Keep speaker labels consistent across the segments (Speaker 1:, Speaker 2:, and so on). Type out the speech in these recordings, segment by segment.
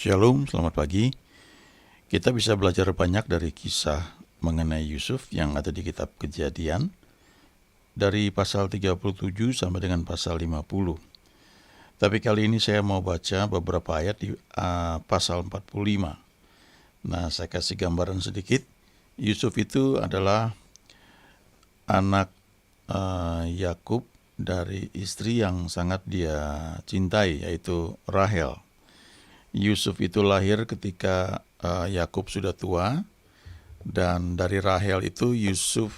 Speaker 1: Shalom, selamat pagi. Kita bisa belajar banyak dari kisah mengenai Yusuf yang ada di kitab Kejadian dari pasal 37 sampai dengan pasal 50. Tapi kali ini saya mau baca beberapa ayat di pasal 45. Nah, saya kasih gambaran sedikit. Yusuf itu adalah anak Yakub dari istri yang sangat dia cintai, yaitu Rahel. Yusuf itu lahir ketika Yakub sudah tua, dan dari Rahel itu Yakub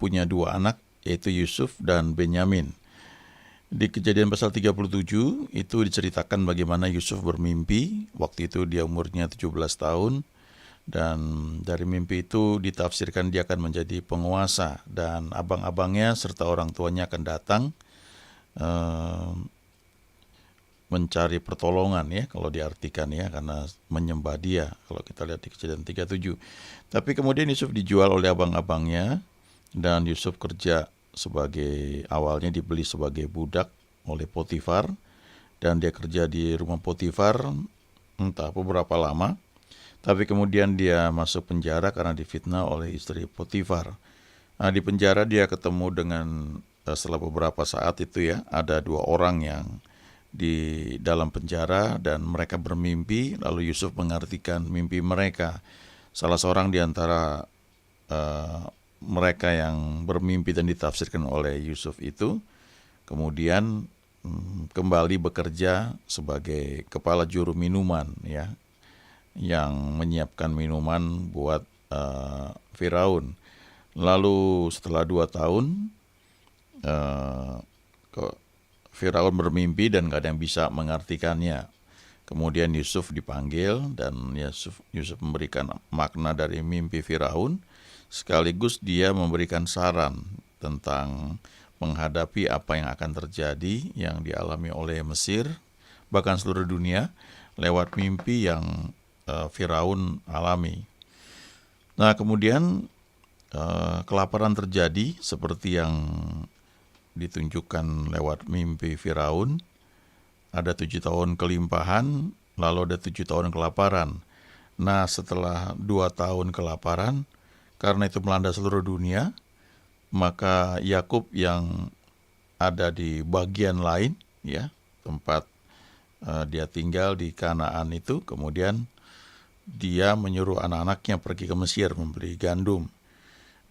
Speaker 1: punya dua anak, yaitu Yusuf dan Benyamin. Di Kejadian pasal 37 itu diceritakan bagaimana Yusuf bermimpi. Waktu itu dia umurnya 17 tahun, dan dari mimpi itu ditafsirkan dia akan menjadi penguasa, dan abang-abangnya serta orang tuanya akan datang mencari pertolongan, ya, kalau diartikan, ya, karena menyembah dia, kalau kita lihat di Kejadian 37. Tapi kemudian Yusuf dijual oleh abang-abangnya, dan Yusuf kerja awalnya dibeli sebagai budak oleh Potifar, dan dia kerja di rumah Potifar entah beberapa lama, tapi kemudian dia masuk penjara karena difitnah oleh istri Potifar. Nah, di penjara dia ketemu dengan, setelah beberapa saat itu, ya, ada dua orang yang di dalam penjara dan mereka bermimpi, lalu Yusuf mengartikan mimpi mereka. Salah seorang di antara mereka yang bermimpi dan ditafsirkan oleh Yusuf itu kemudian kembali bekerja sebagai kepala juru minuman, ya, yang menyiapkan minuman buat Firaun. Lalu setelah 2 tahun Firaun bermimpi dan gak ada yang bisa mengartikannya. Kemudian Yusuf dipanggil, dan Yusuf memberikan makna dari mimpi Firaun, sekaligus dia memberikan saran tentang menghadapi apa yang akan terjadi yang dialami oleh Mesir, bahkan seluruh dunia, lewat mimpi yang Firaun alami. Nah, kemudian kelaparan terjadi seperti yang ditunjukkan lewat mimpi Firaun. Ada 7 tahun kelimpahan, lalu ada 7 tahun kelaparan. Nah, setelah 2 tahun kelaparan, karena itu melanda seluruh dunia, maka Yakub yang ada di bagian lain, ya, tempat dia tinggal di Kanaan itu, kemudian dia menyuruh anak-anaknya pergi ke Mesir membeli gandum.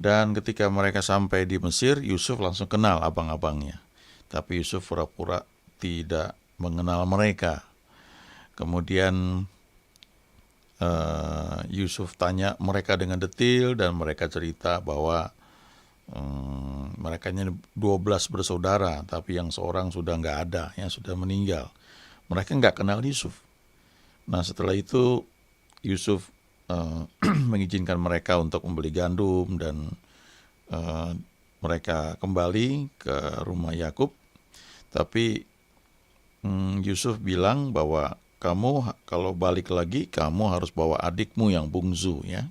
Speaker 1: Dan ketika mereka sampai di Mesir, Yusuf langsung kenal abang-abangnya. Tapi Yusuf pura-pura tidak mengenal mereka. Kemudian Yusuf tanya mereka dengan detail, dan mereka cerita bahwa mereka 12 bersaudara, tapi yang seorang sudah nggak ada, yang sudah meninggal. Mereka nggak kenal Yusuf. Nah, setelah itu Yusuf mengizinkan mereka untuk membeli gandum, dan mereka kembali ke rumah Yakub. Tapi Yusuf bilang bahwa kamu kalau balik lagi, kamu harus bawa adikmu yang bungsu, ya,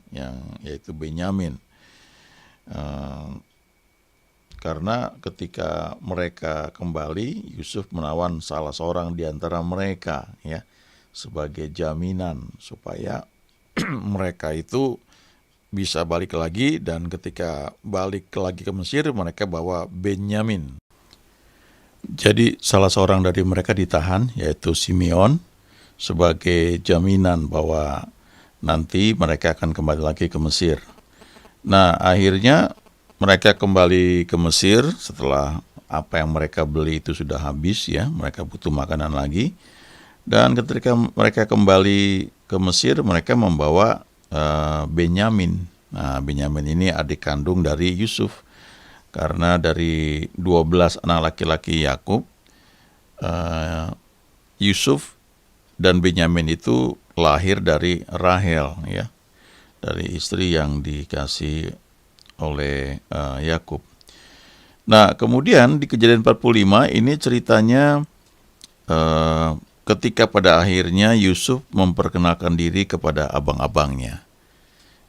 Speaker 1: yaitu Benyamin. Karena ketika mereka kembali, Yusuf menawan salah seorang di antara mereka, ya, sebagai jaminan supaya mereka itu bisa balik lagi. Dan ketika balik lagi ke Mesir, mereka bawa Benyamin. Jadi salah seorang dari mereka ditahan, yaitu Simeon, sebagai jaminan bahwa nanti mereka akan kembali lagi ke Mesir. Nah, akhirnya mereka kembali ke Mesir setelah apa yang mereka beli itu sudah habis, ya, mereka butuh makanan lagi. Dan ketika mereka kembali ke Mesir, mereka membawa Benyamin. Nah, Benyamin ini adik kandung dari Yusuf. Karena dari 12 anak laki-laki Yakub, Yusuf dan Benyamin itu lahir dari Rahel, ya, dari istri yang dikasih oleh Yakub. Nah, kemudian di Kejadian 45 ini ceritanya ketika pada akhirnya Yusuf memperkenalkan diri kepada abang-abangnya.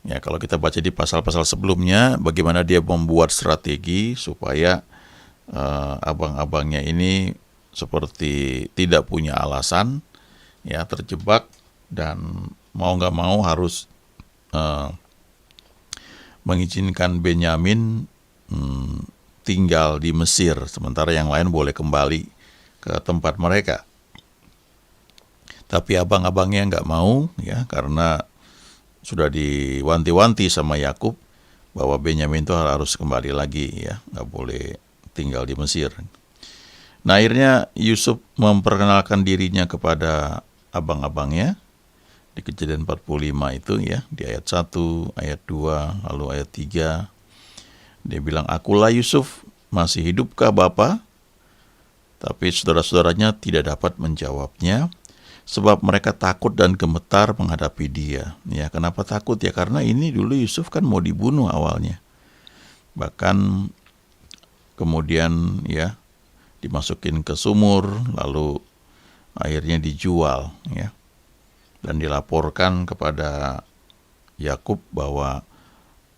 Speaker 1: Ya, kalau kita baca di pasal-pasal sebelumnya, bagaimana dia membuat strategi supaya abang-abangnya ini seperti tidak punya alasan, ya, terjebak dan mau nggak mau harus mengizinkan Benyamin tinggal di Mesir, sementara yang lain boleh kembali ke tempat mereka. Tapi abang-abangnya nggak mau, ya, karena sudah diwanti-wanti sama Yakub bahwa Benyamin itu harus kembali lagi, ya, nggak boleh tinggal di Mesir. Nah, akhirnya Yusuf memperkenalkan dirinya kepada abang-abangnya di Kejadian 45 itu, ya, di ayat 1, ayat 2, lalu ayat 3. Dia bilang, "Akulah Yusuf, masih hidupkah Bapa?" Tapi saudara-saudaranya tidak dapat menjawabnya, sebab mereka takut dan gemetar menghadapi dia. Ya, kenapa takut? Ya, karena ini dulu Yusuf kan mau dibunuh awalnya. Bahkan kemudian, ya, dimasukin ke sumur, lalu akhirnya dijual, ya. Dan dilaporkan kepada Yakub bahwa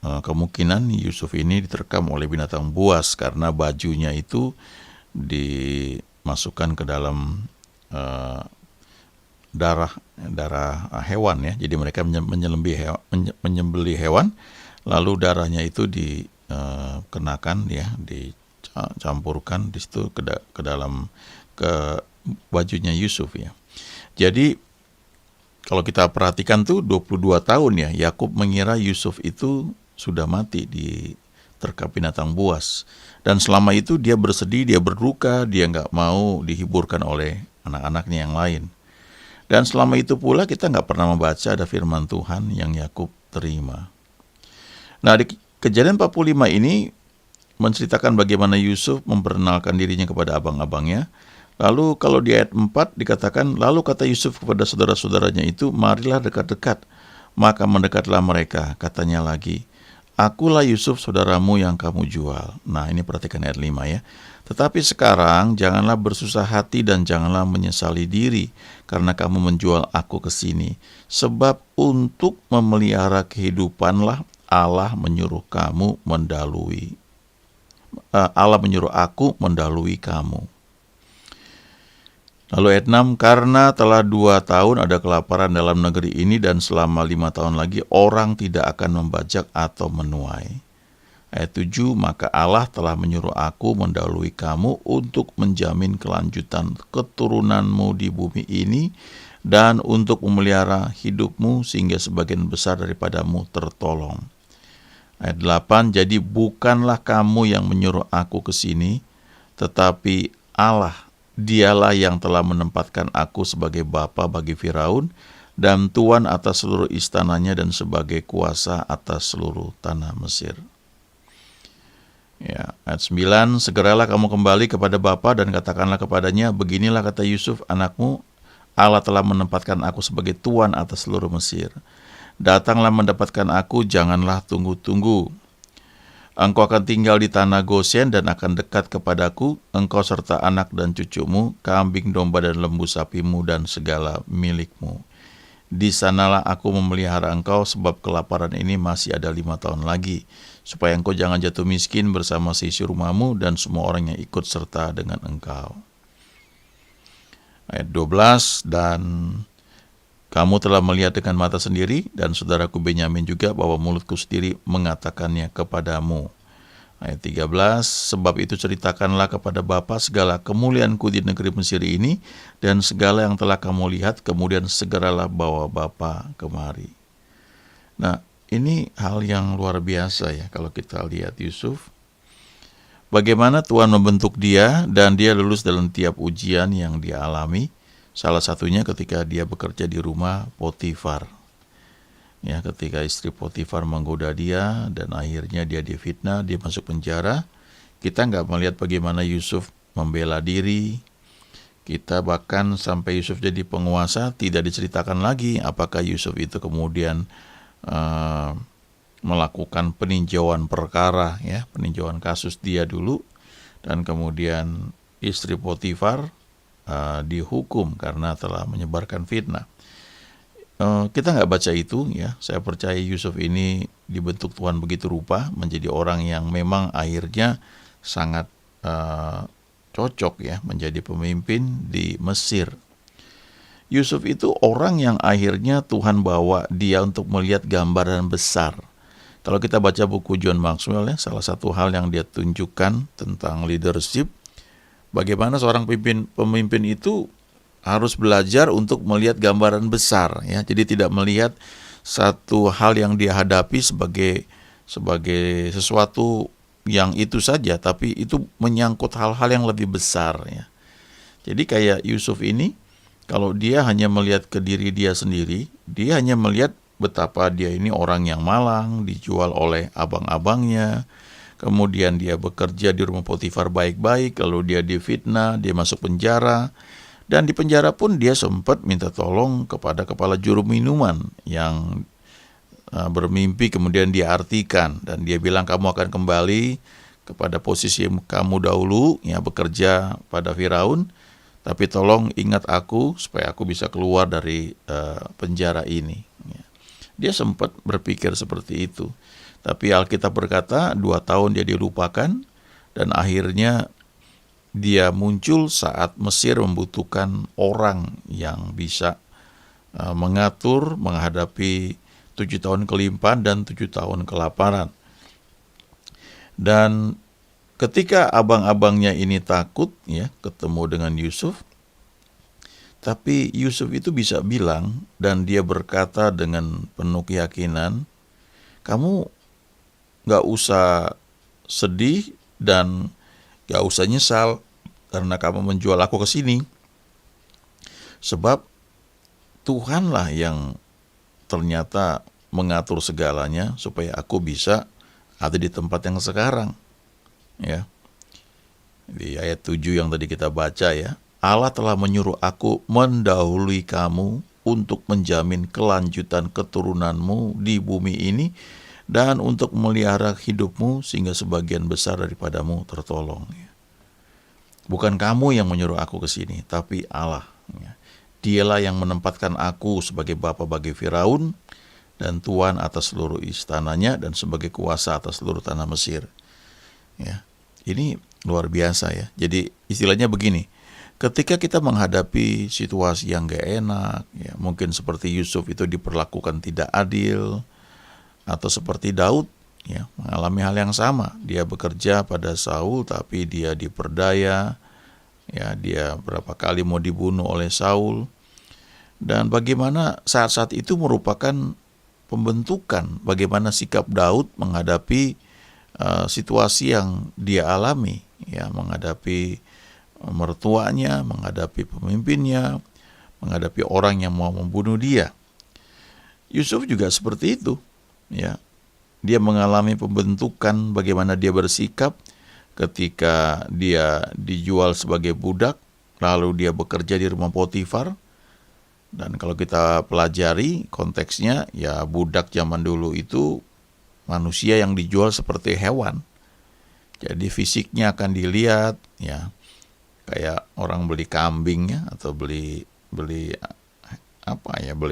Speaker 1: kemungkinan Yusuf ini diterkam oleh binatang buas karena bajunya itu dimasukkan ke dalam darah hewan, ya. Jadi mereka menyembelih hewan, lalu darahnya itu dikenakan, ya, dicampurkan di situ ke dalam bajunya Yusuf, ya. Jadi kalau kita perhatikan tuh 22 tahun, ya, Yakub mengira Yusuf itu sudah mati diterkam binatang buas. Dan selama itu dia bersedih, dia berduka, dia nggak mau dihiburkan oleh anak-anaknya yang lain. Dan selama itu pula kita nggak pernah membaca ada firman Tuhan yang Yakub terima. Nah, di Kejadian 45 ini menceritakan bagaimana Yusuf memperkenalkan dirinya kepada abang-abangnya. Lalu kalau di ayat 4 dikatakan, lalu kata Yusuf kepada saudara-saudaranya itu, marilah dekat-dekat. Maka mendekatlah mereka, katanya lagi, akulah Yusuf saudaramu yang kamu jual. Nah, ini perhatikan ayat 5, ya. Tetapi sekarang janganlah bersusah hati dan janganlah menyesali diri karena kamu menjual aku ke sini. Sebab untuk memelihara kehidupanlah Allah menyuruh aku mendahului kamu. Lalu ayat 6, karena telah 2 tahun ada kelaparan dalam negeri ini dan selama 5 tahun lagi orang tidak akan membajak atau menuai. Ayat 7, maka Allah telah menyuruh aku mendahului kamu untuk menjamin kelanjutan keturunanmu di bumi ini dan untuk memelihara hidupmu sehingga sebagian besar daripadamu tertolong. Ayat 8, jadi bukanlah kamu yang menyuruh aku ke sini, tetapi Allah, dialah yang telah menempatkan aku sebagai bapa bagi Firaun dan tuan atas seluruh istananya dan sebagai kuasa atas seluruh tanah Mesir. Ya, ayat 9, segeralah kamu kembali kepada bapa dan katakanlah kepadanya, beginilah kata Yusuf anakmu, Allah telah menempatkan aku sebagai tuan atas seluruh Mesir. Datanglah mendapatkan aku, janganlah tunggu-tunggu. Engkau akan tinggal di tanah Goshen dan akan dekat kepadaku, engkau serta anak dan cucumu, kambing, domba dan lembu sapimu dan segala milikmu. Di sanalah aku memelihara engkau sebab kelaparan ini masih ada 5 tahun lagi, supaya engkau jangan jatuh miskin bersama seisi rumahmu dan semua orang yang ikut serta dengan engkau. Ayat 12, dan kamu telah melihat dengan mata sendiri dan saudaraku Benyamin juga bahwa mulutku sendiri mengatakannya kepadamu. Ayat 13, sebab itu ceritakanlah kepada Bapa segala kemuliaanku di negeri Mesir ini dan segala yang telah kamu lihat, kemudian segeralah bawa Bapa kemari. Nah, ini hal yang luar biasa, ya, kalau kita lihat Yusuf. Bagaimana Tuhan membentuk dia dan dia lulus dalam tiap ujian yang dia alami. Salah satunya ketika dia bekerja di rumah Potifar. Ya, ketika istri Potifar menggoda dia dan akhirnya dia difitnah, dia masuk penjara. Kita nggak melihat bagaimana Yusuf membela diri. Kita bahkan sampai Yusuf jadi penguasa tidak diceritakan lagi apakah Yusuf itu kemudian melakukan peninjauan perkara, ya, peninjauan kasus dia dulu, dan kemudian istri Potifar dihukum karena telah menyebarkan fitnah. Kita nggak baca itu, ya. Saya percaya Yusuf ini dibentuk Tuhan begitu rupa menjadi orang yang memang akhirnya sangat cocok ya menjadi pemimpin di Mesir. Yusuf itu orang yang akhirnya Tuhan bawa dia untuk melihat gambaran besar. Kalau kita baca buku John Maxwell ya, salah satu hal yang dia tunjukkan tentang leadership, bagaimana seorang pemimpin itu harus belajar untuk melihat gambaran besar ya. Jadi tidak melihat satu hal yang dia hadapi sebagai sesuatu yang itu saja, tapi itu menyangkut hal-hal yang lebih besar ya. Jadi kayak Yusuf ini, kalau dia hanya melihat ke diri dia sendiri, dia hanya melihat betapa dia ini orang yang malang, dijual oleh abang-abangnya, kemudian dia bekerja di rumah Potifar baik-baik, lalu dia difitnah, dia masuk penjara, dan di penjara pun dia sempat minta tolong kepada kepala juru minuman yang bermimpi, kemudian dia artikan, dan dia bilang kamu akan kembali kepada posisi kamu dahulu, ya bekerja pada Firaun, tapi tolong ingat aku supaya aku bisa keluar dari penjara ini. Dia sempat berpikir seperti itu. Tapi Alkitab berkata 2 tahun dia dilupakan, dan akhirnya dia muncul saat Mesir membutuhkan orang yang bisa mengatur, menghadapi 7 tahun kelimpahan dan 7 tahun kelaparan. Dan ketika abang-abangnya ini takut ya ketemu dengan Yusuf, tapi Yusuf itu bisa bilang dan dia berkata dengan penuh keyakinan, kamu gak usah sedih dan gak usah nyesal karena kamu menjual aku ke sini. Sebab Tuhanlah yang ternyata mengatur segalanya supaya aku bisa ada di tempat yang sekarang. Ya. Di ayat 7 yang tadi kita baca ya. Allah telah menyuruh aku mendahului kamu untuk menjamin kelanjutan keturunanmu di bumi ini dan untuk memelihara hidupmu sehingga sebagian besar daripadamu tertolong. Bukan kamu yang menyuruh aku ke sini, tapi Allah. Dialah yang menempatkan aku sebagai bapa bagi Firaun dan tuan atas seluruh istananya dan sebagai kuasa atas seluruh tanah Mesir. Ya, ini luar biasa ya. Jadi istilahnya begini. Ketika kita menghadapi situasi yang gak enak, ya, mungkin seperti Yusuf itu diperlakukan tidak adil, atau seperti Daud, ya, mengalami hal yang sama. Dia bekerja pada Saul, tapi dia diperdaya, ya, dia berapa kali mau dibunuh oleh Saul. Dan bagaimana saat-saat itu merupakan pembentukan bagaimana sikap Daud menghadapi situasi yang dia alami, ya, menghadapi mertuanya, menghadapi pemimpinnya, menghadapi orang yang mau membunuh dia. Yusuf juga seperti itu, ya. Dia mengalami pembentukan bagaimana dia bersikap ketika dia dijual sebagai budak, lalu dia bekerja di rumah Potifar. Dan kalau kita pelajari konteksnya, ya budak zaman dulu itu manusia yang dijual seperti hewan. Jadi fisiknya akan dilihat, ya, kayak orang beli kambing ya, atau beli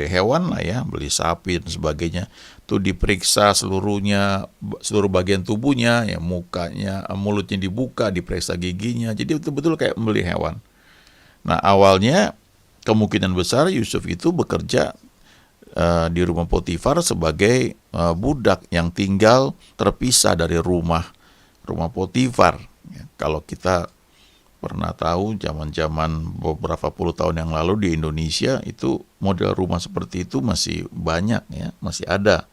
Speaker 1: hewan lah ya, beli sapi dan sebagainya. Itu diperiksa seluruhnya, seluruh bagian tubuhnya, ya mukanya, mulutnya dibuka, diperiksa giginya. Jadi betul-betul kayak membeli hewan. Nah, awalnya kemungkinan besar Yusuf itu bekerja di rumah Potifar sebagai budak yang tinggal terpisah dari rumah Potifar. Ya, kalau kita pernah tahu zaman-zaman beberapa puluh tahun yang lalu di Indonesia itu model rumah seperti itu masih banyak ya, masih ada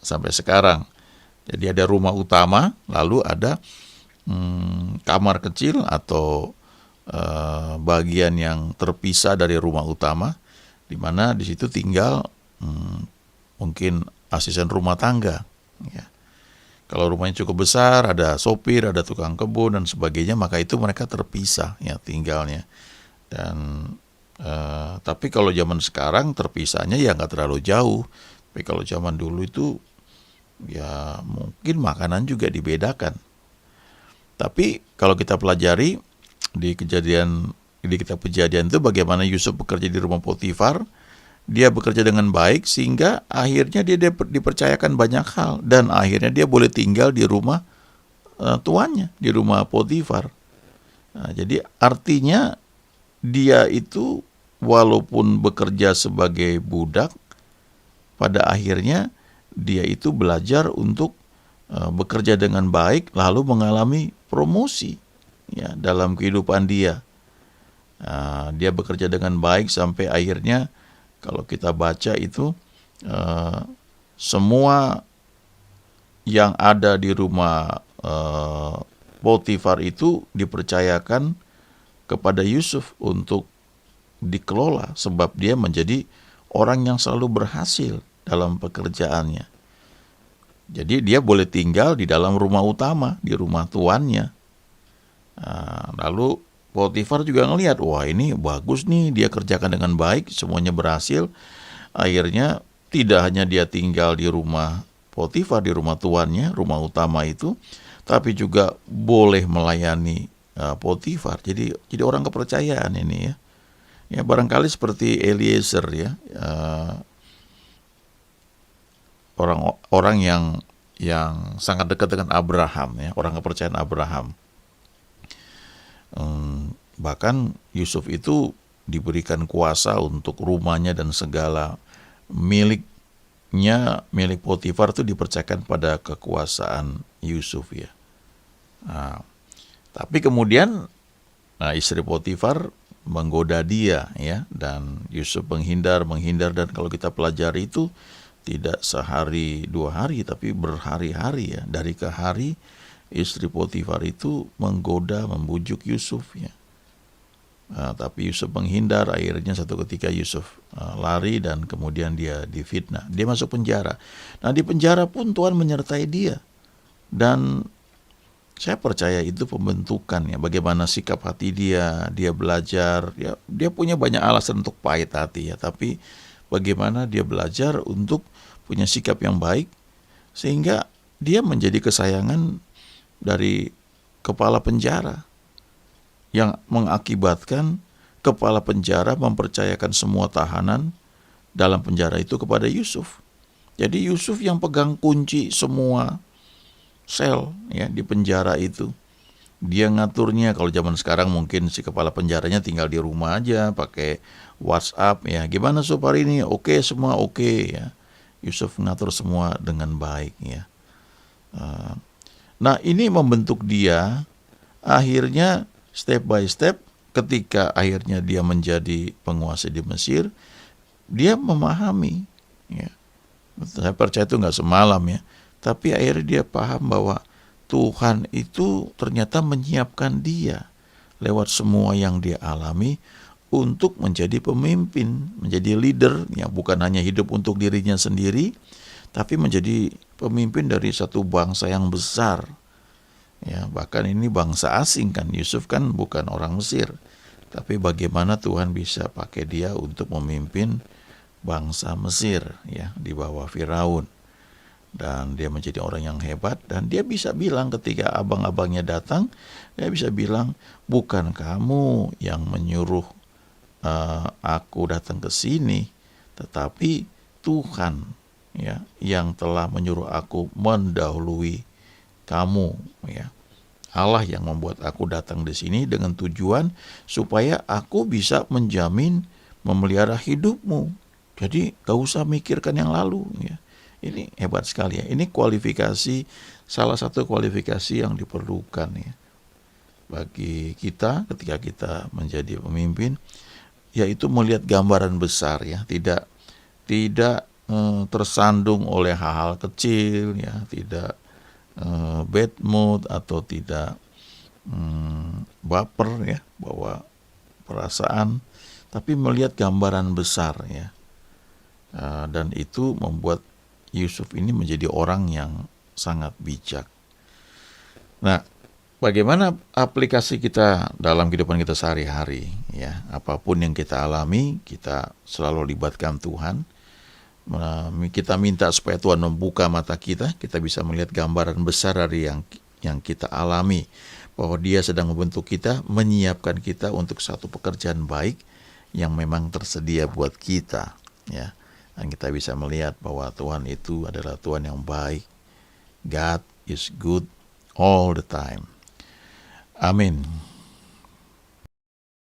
Speaker 1: sampai sekarang. Jadi ada rumah utama, lalu ada kamar kecil atau bagian yang terpisah dari rumah utama, di mana di situ tinggal mungkin asisten rumah tangga. Ya. Kalau rumahnya cukup besar, ada sopir, ada tukang kebun dan sebagainya, maka itu mereka terpisah ya tinggalnya. Dan tapi kalau zaman sekarang terpisahnya ya nggak terlalu jauh. Tapi kalau zaman dulu itu ya mungkin makanan juga dibedakan. Tapi kalau kita pelajari di kitab Kejadian itu bagaimana Yusuf bekerja di rumah Potifar. Dia bekerja dengan baik sehingga akhirnya dia dipercayakan banyak hal dan akhirnya dia boleh tinggal di rumah tuannya, di rumah Potifar. Nah, jadi artinya dia itu walaupun bekerja sebagai budak, pada akhirnya dia itu belajar untuk bekerja dengan baik, lalu mengalami promosi ya dalam kehidupan dia. Dia bekerja dengan baik sampai akhirnya kalau kita baca itu semua yang ada di rumah Potifar itu dipercayakan kepada Yusuf untuk dikelola, sebab dia menjadi orang yang selalu berhasil dalam pekerjaannya. Jadi dia boleh tinggal di dalam rumah utama, di rumah tuannya. Lalu Potifar juga ngelihat, wah ini bagus nih, dia kerjakan dengan baik, semuanya berhasil. Akhirnya tidak hanya dia tinggal di rumah Potifar, di rumah tuannya, rumah utama itu, tapi juga boleh melayani Potifar. Jadi orang kepercayaan ini ya. Ya barangkali seperti Eliezer ya, orang yang sangat dekat dengan Abraham ya, orang kepercayaan Abraham. Bahkan Yusuf itu diberikan kuasa untuk rumahnya dan segala miliknya, milik Potifar itu dipercayakan pada kekuasaan Yusuf ya. Tapi kemudian istri Potifar menggoda dia ya, dan Yusuf menghindar, dan kalau kita pelajari itu tidak sehari dua hari tapi berhari-hari ya, dari ke hari istri Potifar itu menggoda, membujuk Yusuf ya. Tapi Yusuf menghindar, akhirnya satu ketika Yusuf lari dan kemudian dia difitnah, dia masuk penjara. Nah di penjara pun Tuhan menyertai dia, dan saya percaya itu pembentukan ya, bagaimana sikap hati dia belajar, ya, dia punya banyak alasan untuk pahit hati ya, tapi bagaimana dia belajar untuk punya sikap yang baik, sehingga dia menjadi kesayangan dari kepala penjara, yang mengakibatkan kepala penjara mempercayakan semua tahanan dalam penjara itu kepada Yusuf. Jadi Yusuf yang pegang kunci semua sel ya di penjara itu. Dia ngaturnya. Kalau zaman sekarang mungkin si kepala penjaranya tinggal di rumah aja pakai WhatsApp ya. Gimana sob hari ini? Oke, semua oke ya. Yusuf ngatur semua dengan baik ya. Nah ini membentuk dia. Akhirnya step by step, ketika akhirnya dia menjadi penguasa di Mesir, dia memahami ya. Saya percaya itu nggak semalam ya. Tapi akhirnya dia paham bahwa Tuhan itu ternyata menyiapkan dia lewat semua yang dia alami untuk menjadi pemimpin, menjadi leader, ya bukan hanya hidup untuk dirinya sendiri, tapi menjadi pemimpin dari satu bangsa yang besar. Ya, bahkan ini bangsa asing kan, Yusuf kan bukan orang Mesir, tapi bagaimana Tuhan bisa pakai dia untuk memimpin bangsa Mesir ya di bawah Firaun. Dan dia menjadi orang yang hebat, dan dia bisa bilang ketika abang-abangnya datang, dia bisa bilang, bukan kamu yang menyuruh aku datang ke sini, tetapi Tuhan ya yang telah menyuruh aku mendahului kamu ya. Allah yang membuat aku datang di sini dengan tujuan supaya aku bisa menjamin memelihara hidupmu. Jadi gak usah mikirkan yang lalu ya. Ini hebat sekali ya. Ini kualifikasi, salah satu kualifikasi yang diperlukan ya bagi kita ketika kita menjadi pemimpin, yaitu melihat gambaran besar ya, tidak tersandung oleh hal-hal kecil ya, tidak bad mood atau tidak baper ya, bawa perasaan, tapi melihat gambaran besar ya. Dan itu membuat Yusuf ini menjadi orang yang sangat bijak. Nah, bagaimana aplikasi kita dalam kehidupan kita sehari-hari ya? Apapun yang kita alami, kita selalu libatkan Tuhan. Kita minta supaya Tuhan membuka mata kita bisa melihat gambaran besar dari yang kita alami, bahwa Dia sedang membentuk kita, menyiapkan kita untuk satu pekerjaan baik yang memang tersedia buat kita ya. Dan kita bisa melihat bahwa Tuhan itu adalah Tuhan yang baik. God is good all the time. Amin.